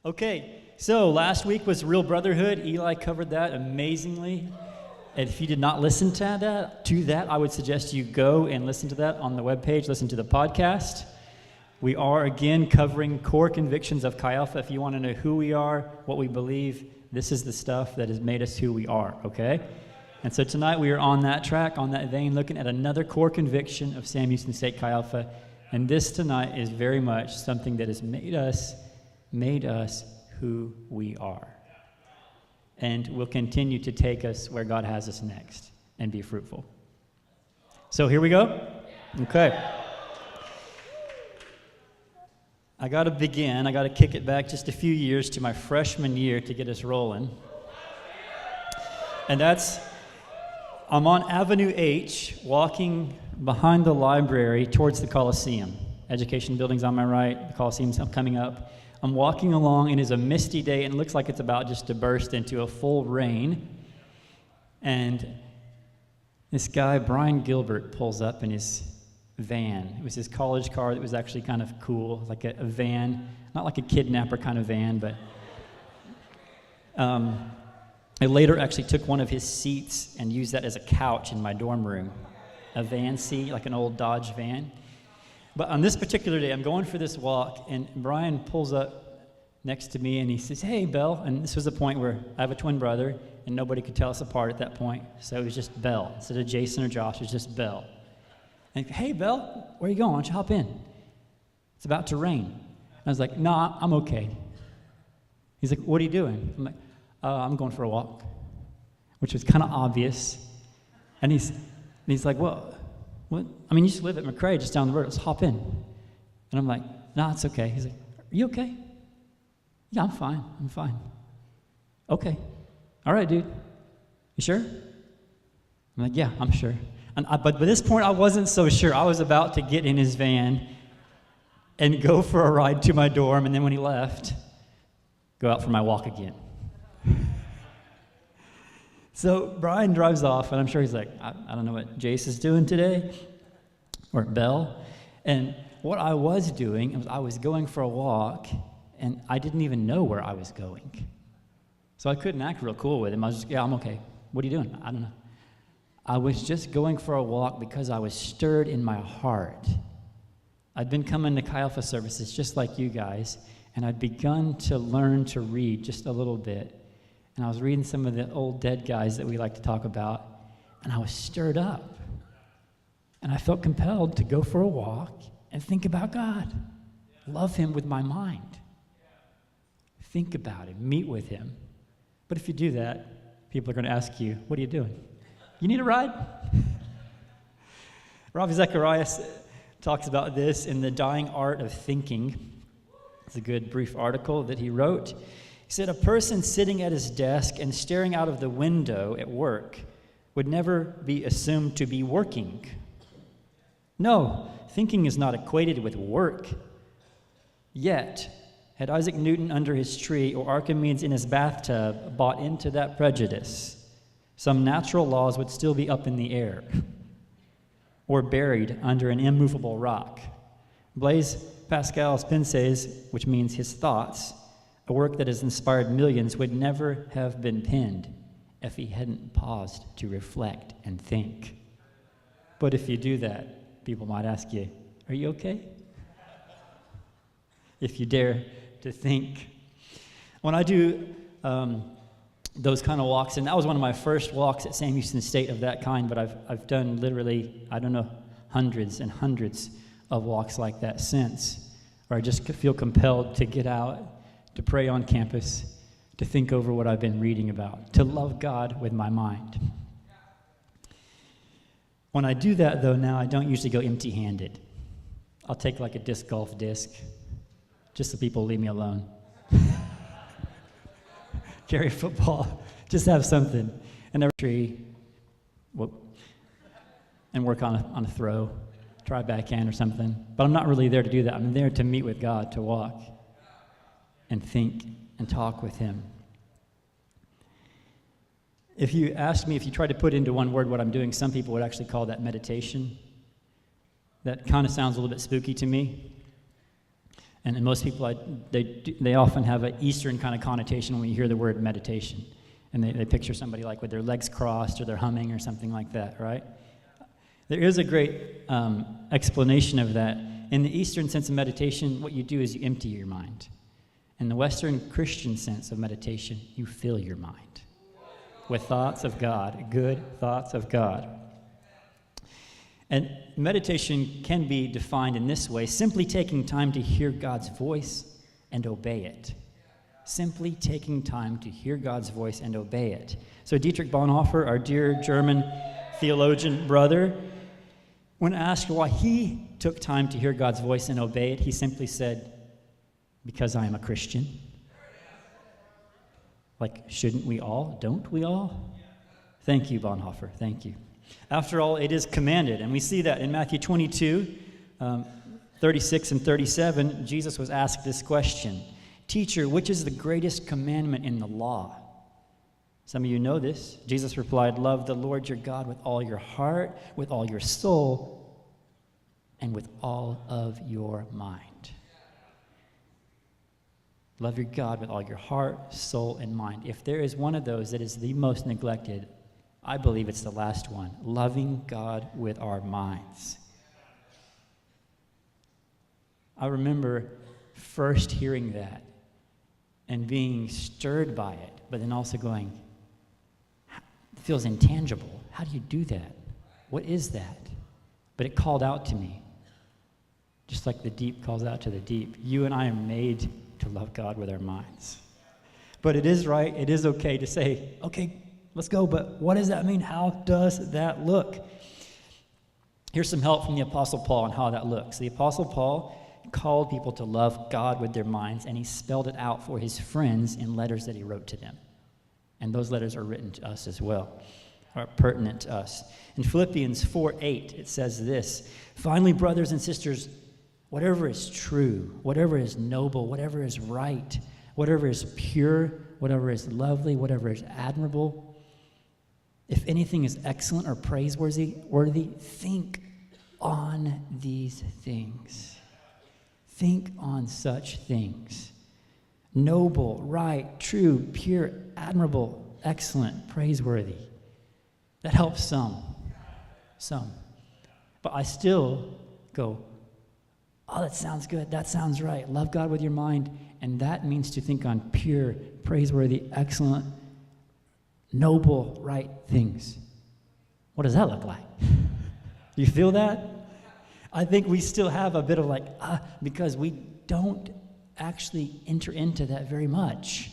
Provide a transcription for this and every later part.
Okay, so last week was Real Brotherhood. Eli covered that amazingly. And if you did not listen to that, I would suggest you go and listen to that on the webpage, listen to the podcast. We are, again, covering core convictions of Chi Alpha. If you want to know who we are, what we believe, this is the stuff that has made us who we are, okay? And so tonight we are on that track, on that vein, looking at another core conviction of Sam Houston State Chi Alpha. And this tonight is very much something that has made us who we are. And will continue to take us where God has us next and be fruitful. So here we go. Okay. I got to kick it back just a few years to my freshman year to get us rolling. And I'm on Avenue H, walking behind the library towards the Coliseum. Education building's on my right, the Coliseum's coming up. I'm walking along, and it's a misty day, and it looks like it's about just to burst into a full rain. And this guy, Brian Gilbert, pulls up in his van. It was his college car that was actually kind of cool, like a van, not like a kidnapper kind of van, but I later actually took one of his seats and used that as a couch in my dorm room, a van seat, like an old Dodge van. But on this particular day, I'm going for this walk, and Brian pulls up next to me, and he says, "Hey, Bell." And this was the point where I have a twin brother, and nobody could tell us apart at that point, so it was just Bell. Instead of Jason or Josh, it was just Bell. And, "Hey, Bell, where are you going? Why don't you hop in? It's about to rain." And I was like, "Nah, I'm okay." He's like, "What are you doing?" I'm like, "I'm going for a walk," which was kind of obvious. And he's like, "Well, what? I mean, you just live at McCrae, just down the road. Let's hop in." And I'm like, "Nah, it's okay." He's like, "Are you okay?" "Yeah, I'm fine. "Okay. All right, dude. You sure?" I'm like, "Yeah, I'm sure." But by this point, I wasn't so sure. I was about to get in his van and go for a ride to my dorm, and then when he left, go out for my walk again. So Brian drives off, and I'm sure he's like, I don't know what Jace is doing today, or Bell. And what I was doing was I was going for a walk, and I didn't even know where I was going. So I couldn't act real cool with him. I was just, "Yeah, I'm okay. What are you doing?" "I don't know." I was just going for a walk because I was stirred in my heart. I'd been coming to Chi Alpha services just like you guys, and I'd begun to learn to read just a little bit. And I was reading some of the old dead guys that we like to talk about, and I was stirred up. And I felt compelled to go for a walk and think about God. Love him with my mind. Think about him, meet with him. But if you do that, people are going to ask you, "What are you doing? You need a ride?" Ravi Zacharias talks about this in The Dying Art of Thinking. It's a good brief article that he wrote. He said, "A person sitting at his desk and staring out of the window at work would never be assumed to be working. No, thinking is not equated with work. Yet, had Isaac Newton under his tree or Archimedes in his bathtub bought into that prejudice, some natural laws would still be up in the air or buried under an immovable rock. Blaise Pascal's Pensées, which means his thoughts, a work that has inspired millions, would never have been penned if he hadn't paused to reflect and think." But if you do that, people might ask you, "Are you okay?" If you dare to think. When I do those kind of walks, and that was one of my first walks at Sam Houston State of that kind, but I've done literally, I don't know, hundreds and hundreds of walks like that since, where I just feel compelled to get out, to pray on campus, to think over what I've been reading about, to love God with my mind. When I do that, though, now I don't usually go empty-handed. I'll take like a disc golf disc, just so people leave me alone. Carry a football, just have something, and every tree, and work on a throw, try backhand or something. But I'm not really there to do that. I'm there to meet with God, to walk and think and talk with him. If you asked me, if you tried to put into one word what I'm doing, some people would actually call that meditation. That kind of sounds a little bit spooky to me. And most people, they often have an Eastern kind of connotation when you hear the word meditation. And they picture somebody like with their legs crossed or they're humming or something like that, right? There is a great explanation of that. In the Eastern sense of meditation, what you do is you empty your mind. In the Western Christian sense of meditation, you fill your mind with thoughts of God, good thoughts of God. And meditation can be defined in this way: simply taking time to hear God's voice and obey it. Simply taking time to hear God's voice and obey it. So Dietrich Bonhoeffer, our dear German theologian brother, when asked why he took time to hear God's voice and obey it, he simply said, "Because I am a Christian." Like, shouldn't we all? Don't we all? Thank you, Bonhoeffer. Thank you. After all, it is commanded, and we see that in Matthew 22, 36 and 37, Jesus was asked this question: "Teacher, which is the greatest commandment in the law?" Some of you know this. Jesus replied, "Love the Lord your God with all your heart, with all your soul, and with all of your mind." Love your God with all your heart, soul, and mind. If there is one of those that is the most neglected, I believe it's the last one: loving God with our minds. I remember first hearing that and being stirred by it, but then also going, it feels intangible. How do you do that? What is that? But it called out to me, just like the deep calls out to the deep. You and I are made to love God with our minds. But it is right, it is okay to say, okay, let's go, but what does that mean? How does that look? Here's some help from the Apostle Paul on how that looks. The Apostle Paul called people to love God with their minds, and he spelled it out for his friends in letters that he wrote to them. And those letters are written to us as well, are pertinent to us. In Philippians 4:8, it says this: "Finally, brothers and sisters, whatever is true, whatever is noble, whatever is right, whatever is pure, whatever is lovely, whatever is admirable, if anything is excellent or praiseworthy, think on these things." Think on such things. Noble, right, true, pure, admirable, excellent, praiseworthy. That helps some. But I still go, oh, that sounds good. That sounds right. Love God with your mind. And that means to think on pure, praiseworthy, excellent, noble, right things. What does that look like? You feel that? I think we still have a bit of like, because we don't actually enter into that very much.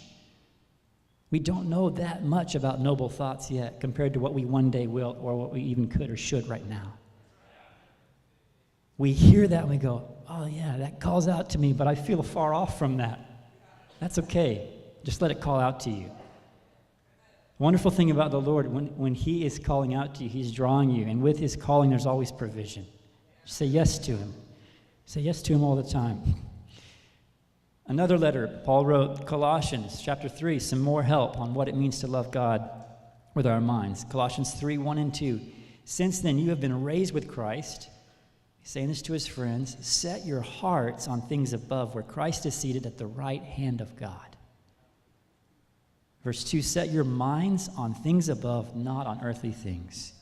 We don't know that much about noble thoughts yet compared to what we one day will, or what we even could or should right now. We hear that and we go, oh yeah, that calls out to me, but I feel far off from that. That's okay. Just let it call out to you. Wonderful thing about the Lord, when he is calling out to you, he's drawing you, and with his calling, there's always provision. Say yes to him. Say yes to him all the time. Another letter Paul wrote, Colossians chapter 3, some more help on what it means to love God with our minds. Colossians 3, 1 and 2. "Since then you have been raised with Christ," he's saying this to his friends, "set your hearts on things above, where Christ is seated at the right hand of God." Verse 2, "Set your minds on things above, not on earthly things."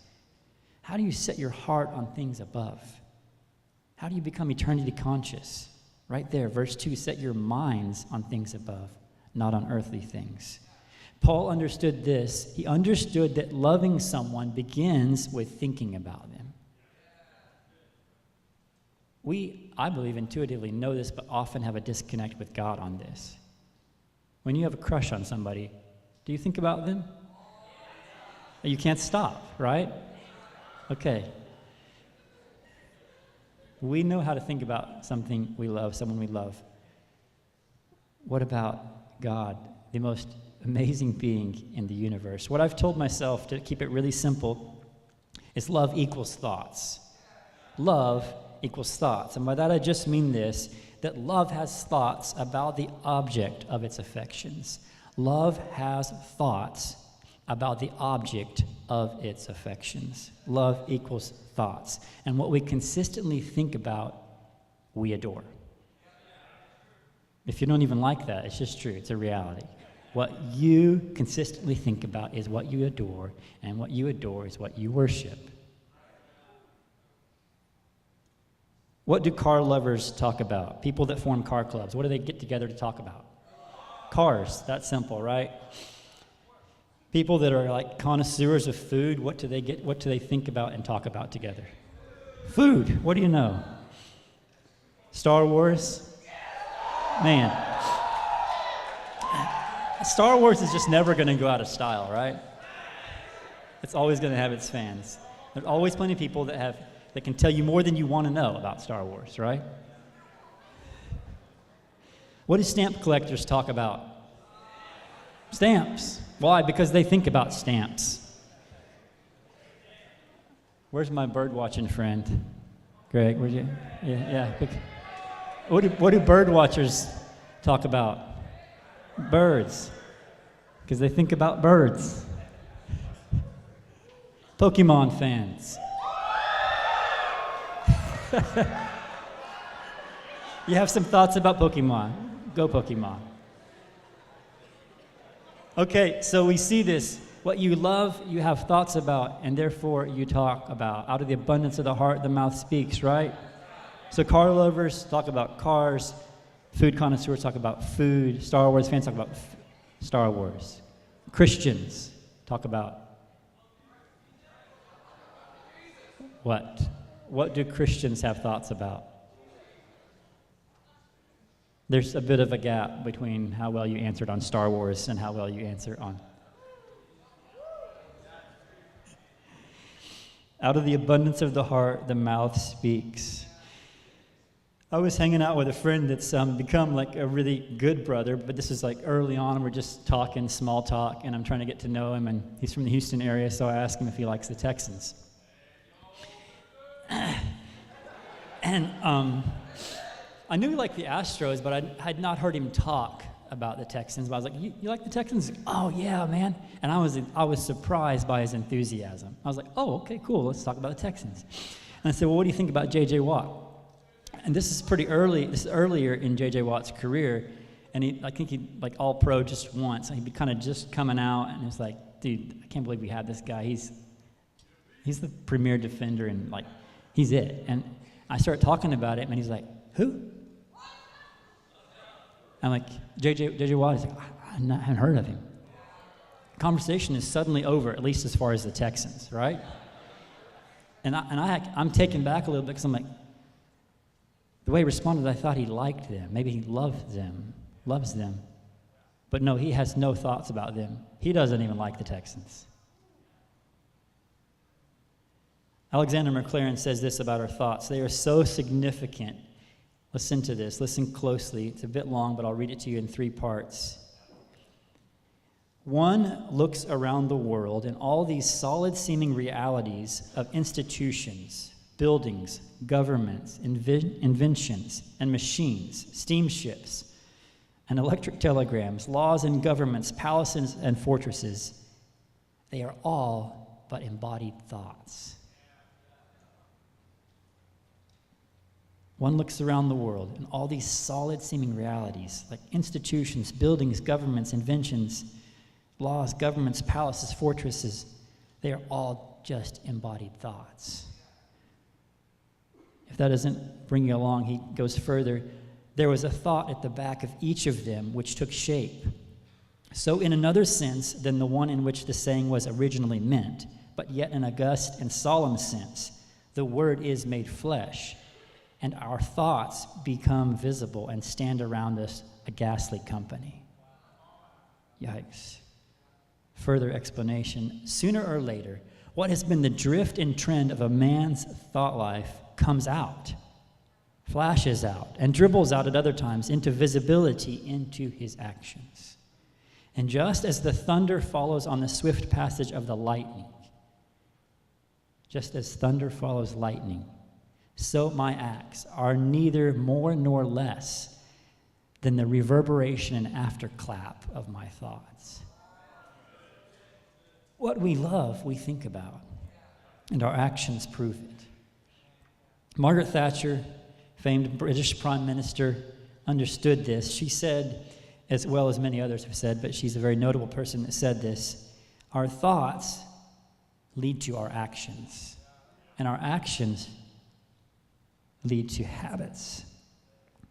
How do you set your heart on things above? How do you become eternity conscious? Right there, verse 2, "Set your minds on things above, not on earthly things." Paul understood this. He understood that loving someone begins with thinking about them. We, I believe, intuitively know this, but often have a disconnect with God on this. When you have a crush on somebody, do you think about them? You can't stop, right? Okay. We know how to think about something we love, someone we love. What about God, the most amazing being in the universe? What I've told myself, to keep it really simple, is love equals thoughts. Love equals thoughts. And by that I just mean this, that love has thoughts about the object of its affections. Love has thoughts about the object of its affections. Love equals thoughts. And what we consistently think about, we adore. If you don't even like that, it's just true. It's a reality. What you consistently think about is what you adore, and what you adore is what you worship. What do car lovers talk about? People that form car clubs, what do they get together to talk about? Cars. That's simple, right? People that are like connoisseurs of food, what do they think about and talk about together? Food. What do you know? Star Wars? Man. Star Wars is just never going to go out of style, right? It's always going to have its fans. There's always plenty of people that can tell you more than you want to know about Star Wars, right? What do stamp collectors talk about? Stamps. Why? Because they think about stamps. Where's my bird watching friend? Greg, where'd you? Yeah. What do bird watchers talk about? Birds. Because they think about birds. Pokemon fans. You have some thoughts about Pokemon. Go Pokemon. Okay, so we see this. What you love, you have thoughts about, and therefore you talk about. Out of the abundance of the heart, the mouth speaks, right? So car lovers talk about cars. Food connoisseurs talk about food. Star Wars fans talk about Star Wars. Christians talk about what? What do Christians have thoughts about? There's a bit of a gap between how well you answered on Star Wars and how well you answer on. Out of the abundance of the heart, the mouth speaks. I was hanging out with a friend that's become like a really good brother, but this is like early on. We're just talking, small talk, and I'm trying to get to know him, and he's from the Houston area, so I asked him if he likes the Texans. And I knew he liked the Astros, but I had not heard him talk about the Texans. But I was like, you like the Texans? Oh, yeah, man. And I was surprised by his enthusiasm. I was like, oh, okay, cool. Let's talk about the Texans. And I said, well, what do you think about J.J. Watt? And this is pretty early. This is earlier in J.J. Watt's career. And I think he like all pro just once. He'd be kind of just coming out, and it's like, dude, I can't believe we had this guy. He's the premier defender, and like, he's it. And I started talking about it, and he's like, who? I'm like, J.J. Watt. He's like, I haven't heard of him. The conversation is suddenly over, at least as far as the Texans, right? And I'm taken back a little bit because I'm like, the way he responded, I thought he liked them. Maybe he loves them. But no, he has no thoughts about them. He doesn't even like the Texans. Alexander McLaren says this about our thoughts. They are so significant. Listen to this. Listen closely. It's a bit long, but I'll read it to you in 3 parts. One looks around the world and all these solid-seeming realities of institutions, buildings, governments, inventions, and machines, steamships, and electric telegrams, laws and governments, palaces and fortresses. They are all but embodied thoughts. One looks around the world and all these solid-seeming realities, like institutions, buildings, governments, inventions, laws, governments, palaces, fortresses, they are all just embodied thoughts. If that doesn't bring you along, he goes further. There was a thought at the back of each of them which took shape. So in another sense than the one in which the saying was originally meant, but yet an august and solemn sense, the word is made flesh, and our thoughts become visible and stand around us a ghastly company. Yikes. Further explanation. Sooner or later, what has been the drift and trend of a man's thought life comes out, flashes out, and dribbles out at other times into visibility into his actions. And just as the thunder follows on the swift passage of the lightning, just as thunder follows lightning, so my acts are neither more nor less than the reverberation and afterclap of my thoughts. What we love, we think about, and our actions prove it. Margaret Thatcher, famed British Prime Minister, understood this. She said, as well as many others have said, but she's a very notable person that said this, our thoughts lead to our actions, and our actions lead to habits,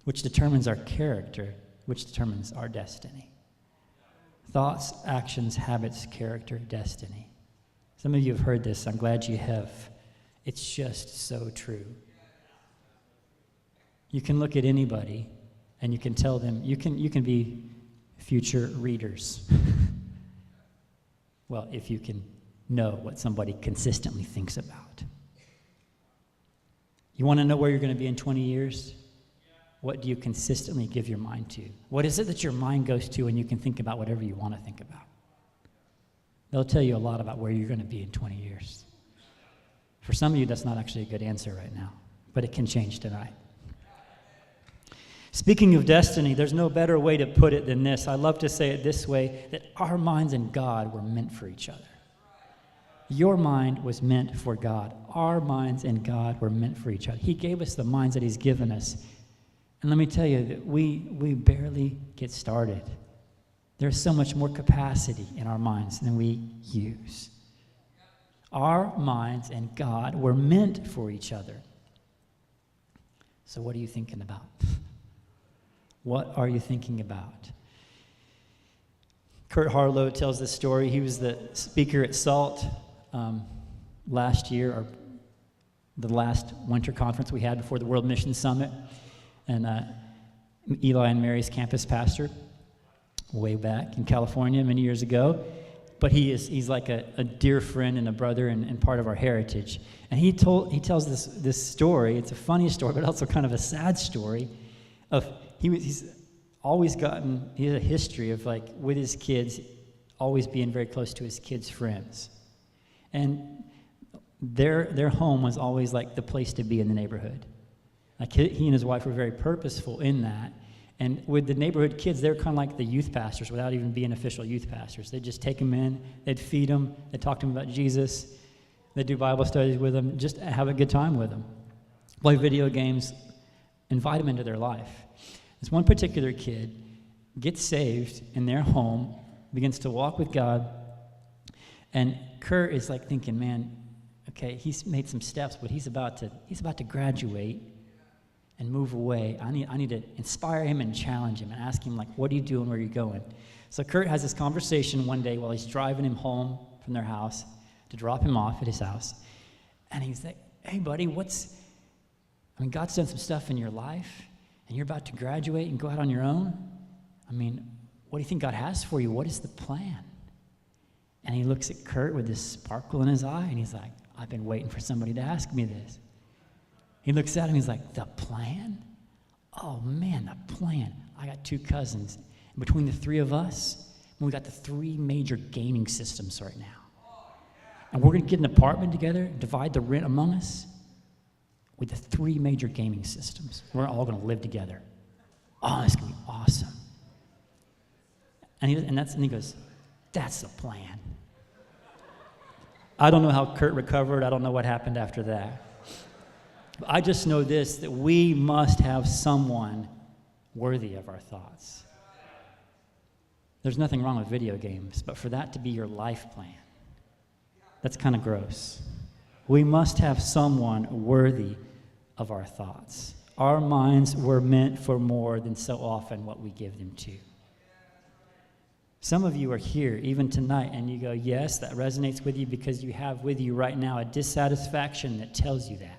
which determines our character, which determines our destiny. Thoughts, actions, habits, character, destiny. Some of you have heard this. I'm glad you have. It's just so true. You can look at anybody and you can tell them, you can be future readers. Well, if you can know what somebody consistently thinks about. You want to know where you're going to be in 20 years? What do you consistently give your mind to? What is it that your mind goes to and you can think about whatever you want to think about? They'll tell you a lot about where you're going to be in 20 years. For some of you, that's not actually a good answer right now, but it can change tonight. Speaking of destiny, there's no better way to put it than this. I love to say it this way, that our minds and God were meant for each other. Your mind was meant for God. Our minds and God were meant for each other. He gave us the minds that he's given us. And let me tell you that we barely get started. There's so much more capacity in our minds than we use. Our minds and God were meant for each other. So what are you thinking about? What are you thinking about? Kurt Harlow tells this story. He was the speaker at SALT last year, or the last winter conference we had before the World Mission Summit. And Eli and Mary's campus pastor, way back in California many years ago. But he's like a dear friend and a brother and part of our heritage. And he tells this story. It's a funny story, but also kind of a sad story of he's always he has a history of, like, with his kids, always being very close to his kids' friends. And their home was always like the place to be in the neighborhood. Like, he and his wife were very purposeful in that. And with the neighborhood kids, they're kind of like the youth pastors without even being official youth pastors. They'd just take them in, they'd feed them, they'd talk to them about Jesus, they'd do Bible studies with them, just have a good time with them. Play video games, invite them into their life. This one particular kid gets saved in their home, begins to walk with God, and Kurt is like thinking, man, okay, he's made some steps, but he's about to graduate and move away. I need to inspire him and challenge him and ask him, like, what are you doing, where are you going? So Kurt has this conversation one day while he's driving him home from their house to drop him off at his house. And he's like, hey, buddy, God's done some stuff in your life, and you're about to graduate and go out on your own. What do you think God has for you? What is the plan? And he looks at Kurt with this sparkle in his eye, and he's like, I've been waiting for somebody to ask me this. He looks at him, he's like, the plan? Oh man, the plan. I got 2 cousins. And between the 3 of us, we got the 3 major gaming systems right now. And we're going to get an apartment together, divide the rent among us with the 3 major gaming systems. We're all going to live together. Oh, it's going to be awesome. And he goes, that's the plan. I don't know how Kurt recovered. I don't know what happened after that. I just know this, that we must have someone worthy of our thoughts. There's nothing wrong with video games, but for that to be your life plan, that's kind of gross. We must have someone worthy of our thoughts. Our minds were meant for more than so often what we give them to. Some of you are here, even tonight, and you go, yes, that resonates with you because you have with you right now a dissatisfaction that tells you that.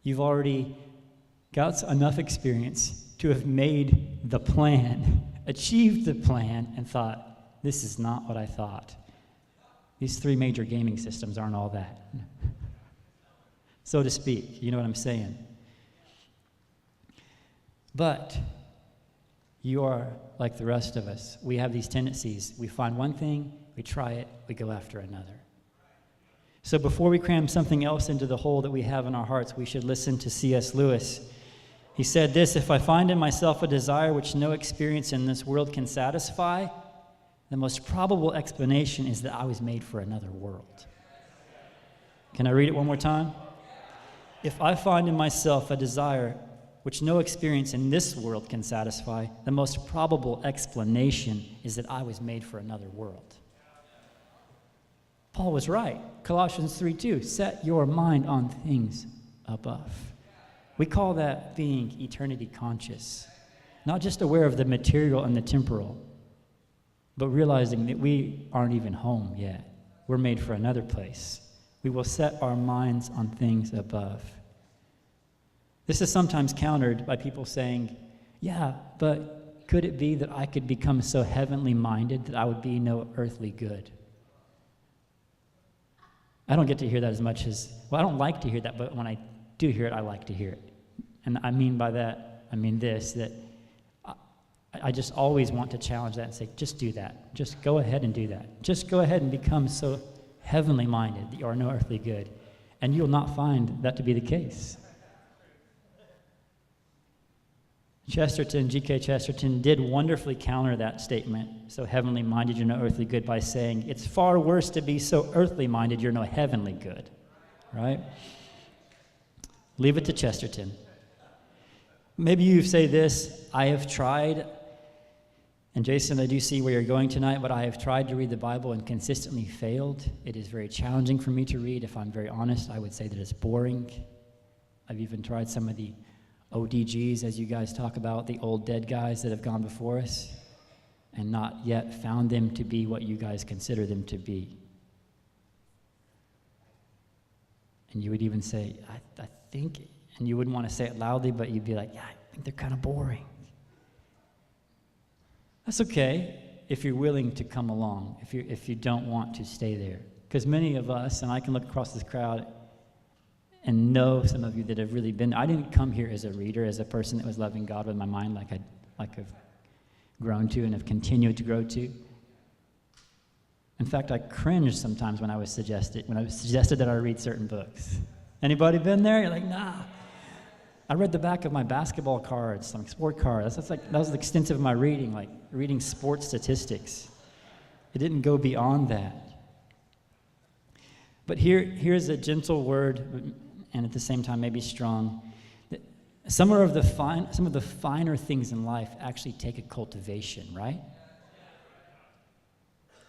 You've already got enough experience to have made the plan, achieved the plan, and thought, this is not what I thought. These 3 major gaming systems aren't all that. So to speak, you know what I'm saying? But you are like the rest of us. We have these tendencies. We find one thing, we try it, we go after another. So before we cram something else into the hole that we have in our hearts, we should listen to C.S. Lewis. He said this, if I find in myself a desire which no experience in this world can satisfy, the most probable explanation is that I was made for another world. Can I read it one more time? If I find in myself a desire which no experience in this world can satisfy, the most probable explanation is that I was made for another world. Paul was right. Colossians 3:2, set your mind on things above. We call that being eternity conscious, not just aware of the material and the temporal, but realizing that we aren't even home yet. We're made for another place. We will set our minds on things above. This is sometimes countered by people saying, yeah, but could it be that I could become so heavenly minded that I would be no earthly good? I don't get to hear that as much as, well, I don't like to hear that, but when I do hear it, I like to hear it. And I mean by that, I mean this, that I just always want to challenge that and say, just do that. Just go ahead and do that. Just go ahead and become so heavenly minded that you are no earthly good. And you'll not find that to be the case. G.K. Chesterton did wonderfully counter that statement, so heavenly minded, you're no earthly good, by saying, it's far worse to be so earthly minded, you're no heavenly good. Right? Leave it to Chesterton. Maybe you say this, I have tried, and Jason, I do see where you're going tonight, but I have tried to read the Bible and consistently failed. It is very challenging for me to read. If I'm very honest, I would say that it's boring. I've even tried some of the ODGs, as you guys talk about, the old dead guys that have gone before us, and not yet found them to be what you guys consider them to be. And you would even say, I think, and you wouldn't want to say it loudly, but you'd be like, yeah, I think they're kind of boring. That's okay if you're willing to come along, if you don't want to stay there. Because many of us, and I can look across this crowd and know some of you that have really been, I didn't come here as a reader, as a person that was loving God with my mind like I've grown to and have continued to grow to. In fact, I cringed sometimes when I was suggested that I read certain books. Anybody been there? You're like, nah. I read the back of my basketball cards, some sport cards. That was the extent of my reading, like reading sports statistics. It didn't go beyond that. But here's a gentle word, and at the same time maybe strong. Some of the finer things in life actually take a cultivation, right?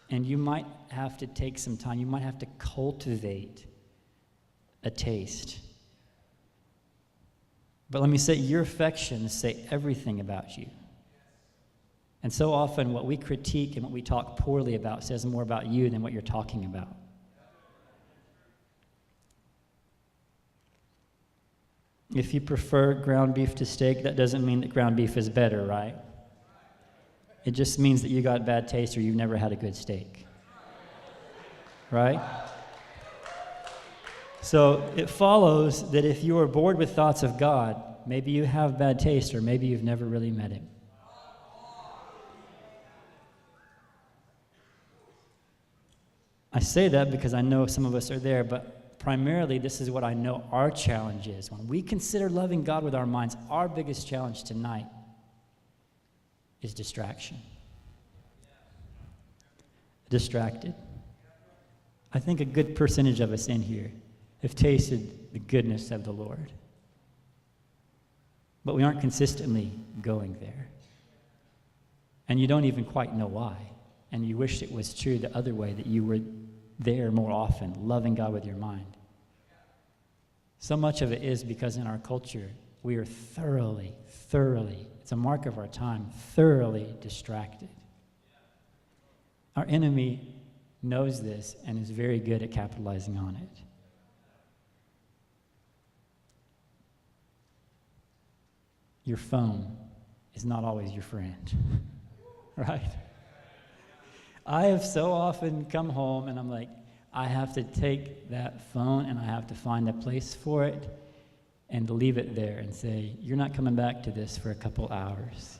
And you might have to take some time. You might have to cultivate a taste. But let me say, your affections say everything about you. And so often what we critique and what we talk poorly about says more about you than what you're talking about. If you prefer ground beef to steak, that doesn't mean that ground beef is better, right? It just means that you got bad taste or you've never had a good steak. Right? So it follows that if you are bored with thoughts of God, maybe you have bad taste or maybe you've never really met him. I say that because I know some of us are there, but primarily this is what I know our challenge is. When we consider loving God with our minds, our biggest challenge tonight is distraction. Distracted. I think a good percentage of us in here have tasted the goodness of the Lord. But we aren't consistently going there. And you don't even quite know why. And you wish it was true the other way, that you were there more often, loving God with your mind. So much of it is because in our culture, we are thoroughly, it's a mark of our time, thoroughly distracted. Our enemy knows this and is very good at capitalizing on it. Your phone is not always your friend, right? I have so often come home and I'm like, I have to take that phone and I have to find a place for it and leave it there and say, you're not coming back to this for a couple hours.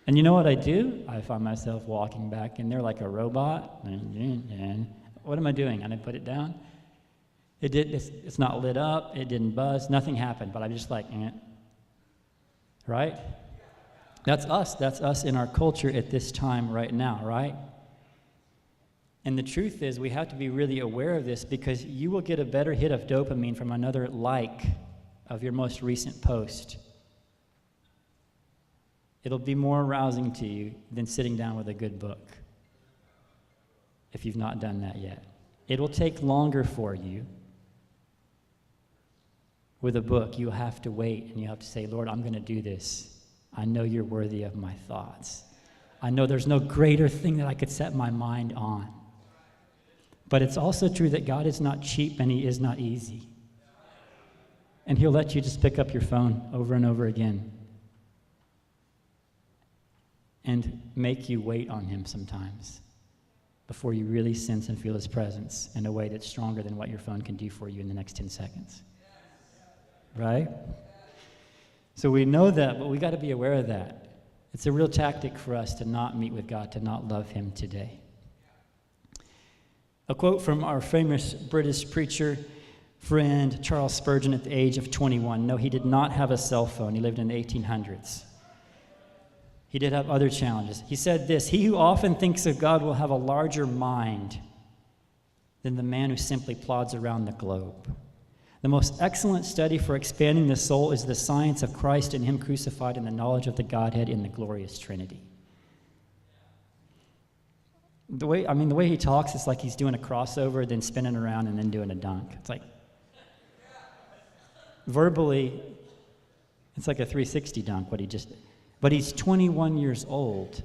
And you know what I do? I find myself walking back in there like a robot. What am I doing? And I put it down. It's not lit up. It didn't buzz. Nothing happened. But I'm just like, right? That's us. That's us in our culture at this time right now, right? And the truth is, we have to be really aware of this because you will get a better hit of dopamine from another like of your most recent post It'll be more arousing to you than sitting down with a good book, if you've not done that yet. It will take longer for you. With a book, you'll have to wait, and you have to say, Lord, I'm going to do this. I know you're worthy of my thoughts. I know there's no greater thing that I could set my mind on. But it's also true that God is not cheap and he is not easy. And he'll let you just pick up your phone over and over again and make you wait on him sometimes before you really sense and feel his presence in a way that's stronger than what your phone can do for you in the next 10 seconds. Right? So we know that, but we got to be aware of that. It's a real tactic for us to not meet with God, to not love him today. A quote from our famous British preacher friend Charles Spurgeon at the age of 21. No, he did not have a cell phone. He lived in the 1800s. He did have other challenges. He said this, he who often thinks of God will have a larger mind than the man who simply plods around the globe. The most excellent study for expanding the soul is the science of Christ and him crucified and the knowledge of the Godhead in the glorious Trinity. The way he talks, it's like he's doing a crossover, then spinning around, and then doing a dunk. It's like, verbally, it's like a 360 dunk, what he just did. But he's 21 years old.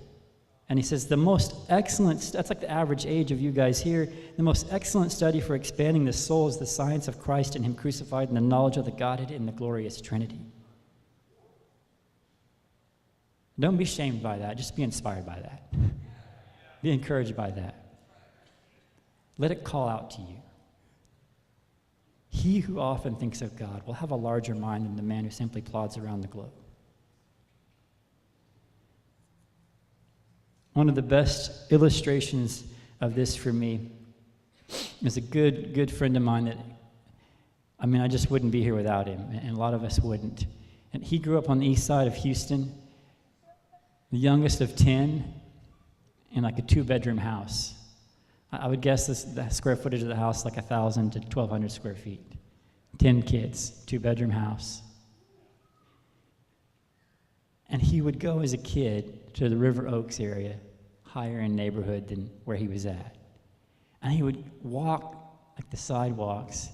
And he says, the most excellent, that's like the average age of you guys here, the most excellent study for expanding the soul is the science of Christ and him crucified and the knowledge of the Godhead in the glorious Trinity. Don't be shamed by that. Just be inspired by that. Be encouraged by that. Let it call out to you. He who often thinks of God will have a larger mind than the man who simply plods around the globe. One of the best illustrations of this for me is a good friend of mine that, I just wouldn't be here without him, and a lot of us wouldn't. And he grew up on the east side of Houston, the youngest of 10, in like a 2-bedroom house. I would guess the square footage of the house like 1,000 to 1,200 square feet. 10 kids, 2-bedroom house. And he would go as a kid to the River Oaks area, higher in neighborhood than where he was at. And he would walk like the sidewalks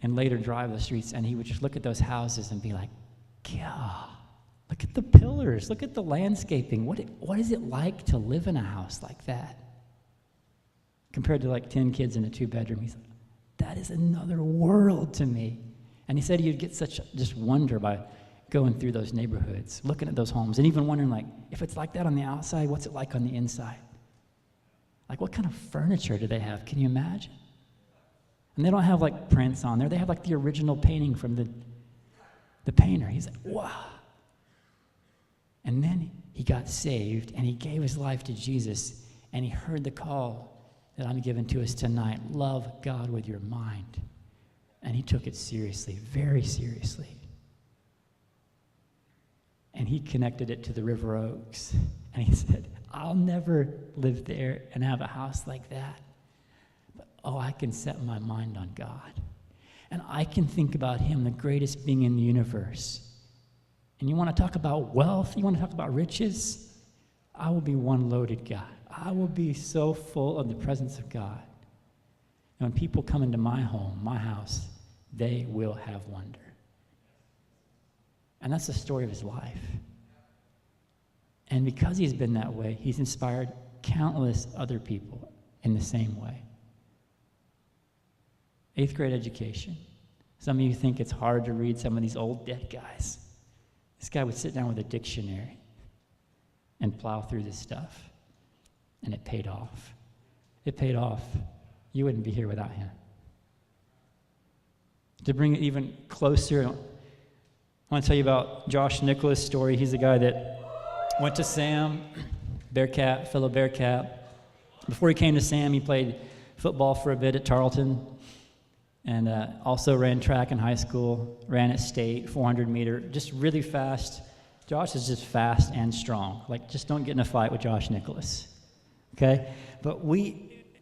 and later drive the streets, and he would just look at those houses and be like, God, look at the pillars, look at the landscaping. What is it like to live in a house like that? Compared to like 10 kids in a 2-bedroom, he's like, that is another world to me. And he said he'd get such just wonder by going through those neighborhoods, looking at those homes, and even wondering, like, if it's like that on the outside, what's it like on the inside? Like, what kind of furniture do they have? Can you imagine? And they don't have, like, prints on there. They have, like, the original painting from the painter. He's like, wow. And then he got saved, and he gave his life to Jesus, and he heard the call that I'm giving to us tonight, love God with your mind. And he took it seriously, very seriously. And he connected it to the River Oaks. And he said, I'll never live there and have a house like that. But, I can set my mind on God. And I can think about him, the greatest being in the universe. And you want to talk about wealth? You want to talk about riches? I will be one loaded guy. I will be so full of the presence of God. And when people come into my home, my house, they will have wonder. And that's the story of his life. And because he's been that way, he's inspired countless other people in the same way. 8th grade education. Some of you think it's hard to read some of these old dead guys. This guy would sit down with a dictionary and plow through this stuff. And it paid off. It paid off. You wouldn't be here without him. To bring it even closer, I want to tell you about Josh Nicholas' story. He's a guy that went to Sam, Bearcat, fellow Bearcat. Before he came to Sam, he played football for a bit at Tarleton and also ran track in high school, ran at state, 400 meter, just really fast. Josh is just fast and strong. Like, just don't get in a fight with Josh Nicholas, okay? But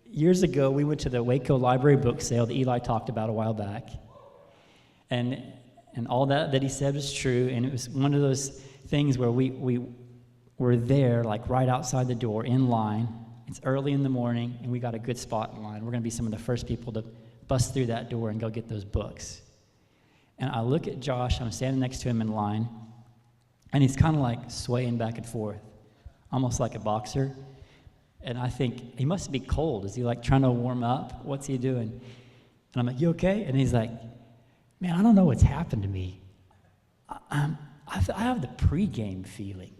years ago, we went to the Waco Library book sale that Eli talked about a while back. And And all that he said was true. And it was one of those things where we were there, like right outside the door in line. It's early in the morning, and we got a good spot in line. We're going to be some of the first people to bust through that door and go get those books. And I look at Josh. I'm standing next to him in line, and he's kind of like swaying back and forth, almost like a boxer. And I think, he must be cold. Is he like trying to warm up? What's he doing? And I'm like, you okay? And he's like, man, I don't know what's happened to me. I have the pregame feeling.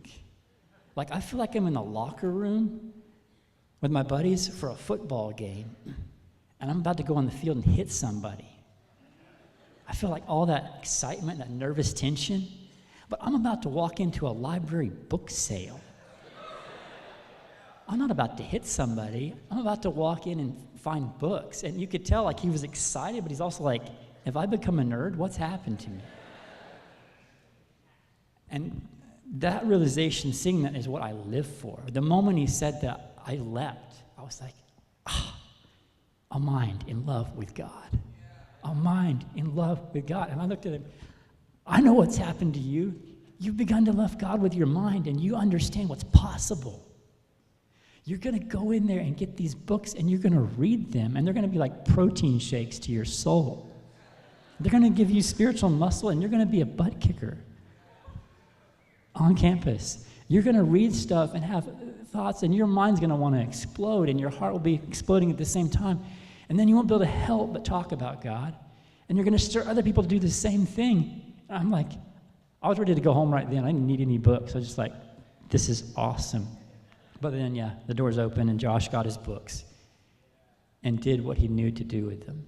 Like, I feel like I'm in the locker room with my buddies for a football game, and I'm about to go on the field and hit somebody. I feel like all that excitement, that nervous tension, but I'm about to walk into a library book sale. I'm not about to hit somebody. I'm about to walk in and find books. And you could tell, like, he was excited, but he's also like, have I become a nerd? What's happened to me? And that realization, seeing that, is what I live for. The moment he said that, I leapt. I was like, a mind in love with God. A mind in love with God. And I looked at him. I know what's happened to you. You've begun to love God with your mind, and you understand what's possible. You're going to go in there and get these books, and you're going to read them, and they're going to be like protein shakes to your soul. They're going to give you spiritual muscle, and you're going to be a butt kicker on campus. You're going to read stuff and have thoughts, and your mind's going to want to explode, and your heart will be exploding at the same time. And then you won't be able to help but talk about God. And you're going to stir other people to do the same thing. And I'm like, I was ready to go home right then. I didn't need any books. I was just like, this is awesome. But then, yeah, the doors open, and Josh got his books and did what he knew to do with them.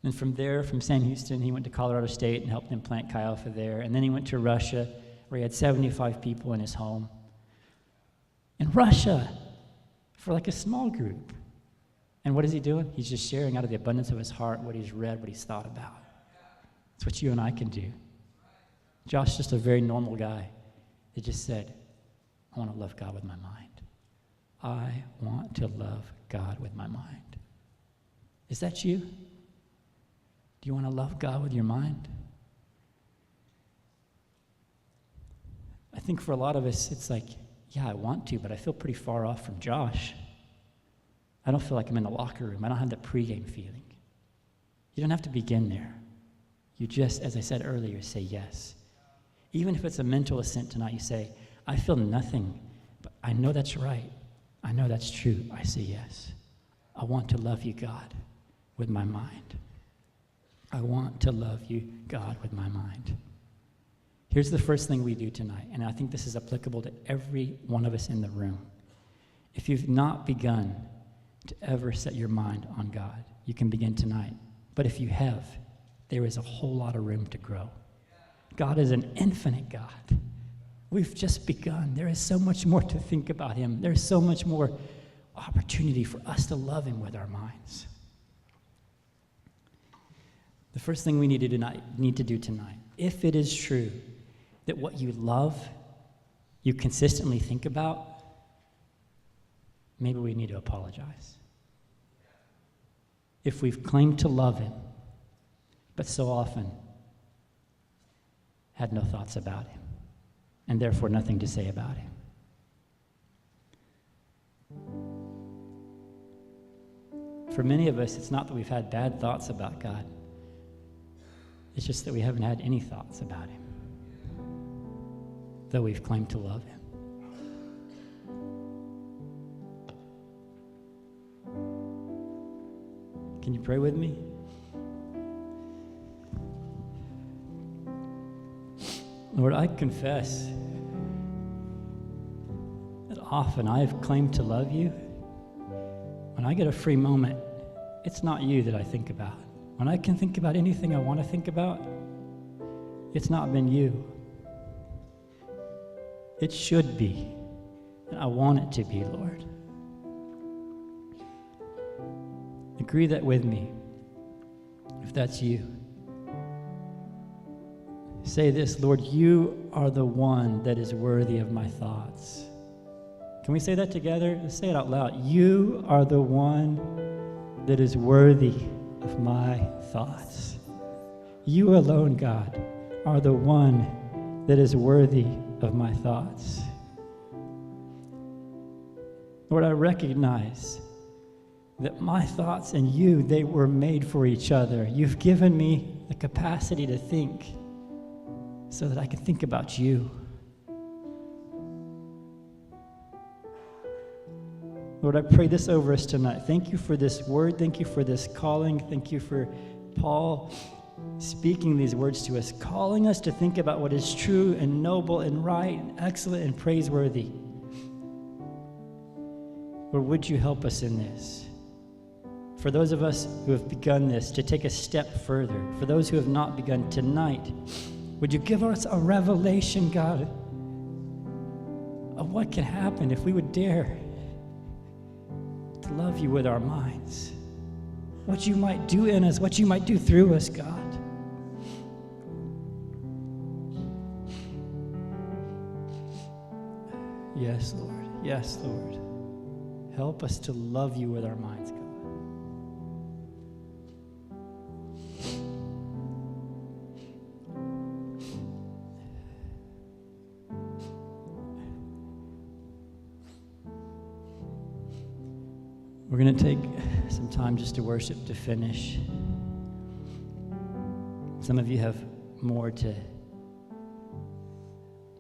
And from there, from Sam Houston, he went to Colorado State and helped them plant Chi Alpha there. And then he went to Russia, where he had 75 people in his home. In Russia, for like a small group. And what is he doing? He's just sharing out of the abundance of his heart what he's read, what he's thought about. It's what you and I can do. Josh's just a very normal guy that just said, I want to love God with my mind. I want to love God with my mind. Is that you? Do you want to love God with your mind? I think for a lot of us, it's like, yeah, I want to, but I feel pretty far off from Josh. I don't feel like I'm in the locker room. I don't have that pregame feeling. You don't have to begin there. You just, as I said earlier, say yes. Even if it's a mental assent tonight, you say, I feel nothing, but I know that's right. I know that's true. I say yes. I want to love you, God, with my mind. I want to love you, God, with my mind. Here's the first thing we do tonight, and I think this is applicable to every one of us in the room. If you've not begun to ever set your mind on God, you can begin tonight. But if you have, there is a whole lot of room to grow. God is an infinite God. We've just begun. There is so much more to think about him. There's so much more opportunity for us to love him with our minds. The first thing we need to do tonight, if it is true that what you love, you consistently think about, maybe we need to apologize. If we've claimed to love him, but so often had no thoughts about him, and therefore nothing to say about him. For many of us, it's not that we've had bad thoughts about God. It's just that we haven't had any thoughts about him, though we've claimed to love him. Can you pray with me? Lord, I confess that often I have claimed to love you. When I get a free moment, it's not you that I think about. When I can think about anything I want to think about, it's not been you. It should be, and I want it to be, Lord. Agree that with me, if that's you. Say this, Lord, you are the one that is worthy of my thoughts. Can we say that together? Let's say it out loud. You are the one that is worthy of my thoughts. You alone, God, are the one that is worthy of my thoughts. Lord, I recognize that my thoughts and you, they were made for each other. You've given me the capacity to think so that I can think about you. Lord, I pray this over us tonight. Thank you for this word. Thank you for this calling. Thank you for Paul speaking these words to us, calling us to think about what is true and noble and right and excellent and praiseworthy. Lord, would you help us in this? For those of us who have begun this, to take a step further. For those who have not begun tonight, would you give us a revelation, God, of what can happen if we would dare to love you with our minds? What you might do in us, what you might do through us, God. Yes, Lord. Yes, Lord. Help us to love you with our minds, God. We're going to take some time just to worship to finish. Some of you have more to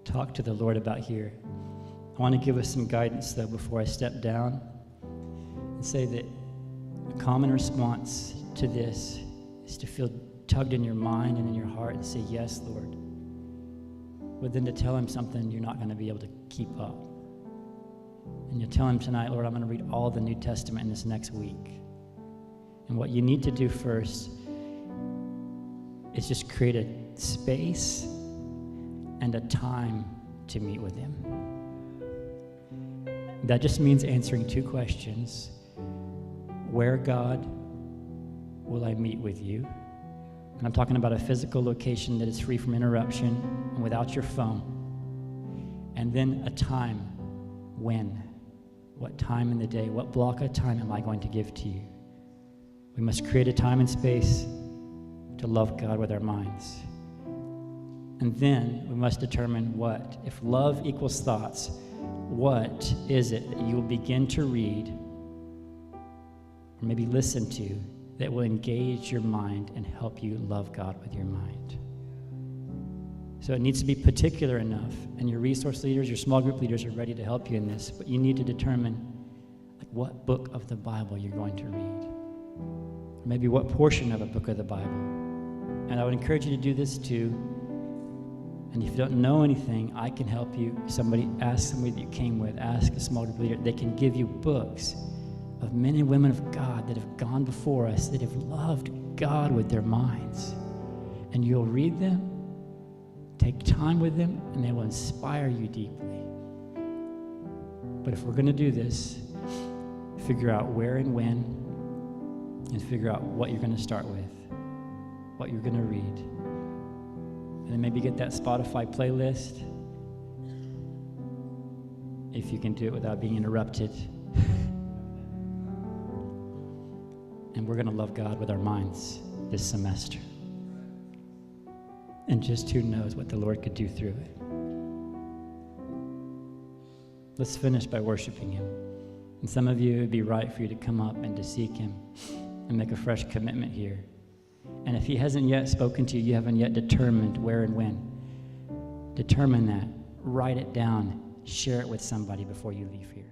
talk to the Lord about here. I want to give us some guidance, though, before I step down and say that a common response to this is to feel tugged in your mind and in your heart and say, yes, Lord. But then to tell him something you're not going to be able to keep up. And you tell him tonight, Lord, I'm going to read all the New Testament in this next week. And what you need to do first is just create a space and a time to meet with him. That just means answering two questions. Where, God, will I meet with you? And I'm talking about a physical location that is free from interruption and without your phone. And then a time. When? What time in the day? What block of time am I going to give to you? We must create a time and space to love God with our minds. And then we must determine what. If love equals thoughts, what is it that you will begin to read or maybe listen to that will engage your mind and help you love God with your mind? So it needs to be particular enough, and your resource leaders, your small group leaders are ready to help you in this, but you need to determine what book of the Bible you're going to read, or maybe what portion of a book of the Bible. And I would encourage you to do this too. And if you don't know anything, I can help you. Ask somebody that you came with, ask a small group leader. They can give you books of men and women of God that have gone before us, that have loved God with their minds. And you'll read them, take time with them, and they will inspire you deeply. But if we're going to do this, figure out where and when, and figure out what you're going to start with, what you're going to read. And then maybe get that Spotify playlist, if you can do it without being interrupted. And we're going to love God with our minds this semester. And just who knows what the Lord could do through it. Let's finish by worshiping him. And some of you, it would be right for you to come up and to seek him and make a fresh commitment here. And if he hasn't yet spoken to you, you haven't yet determined where and when. Determine that. Write it down. Share it with somebody before you leave here.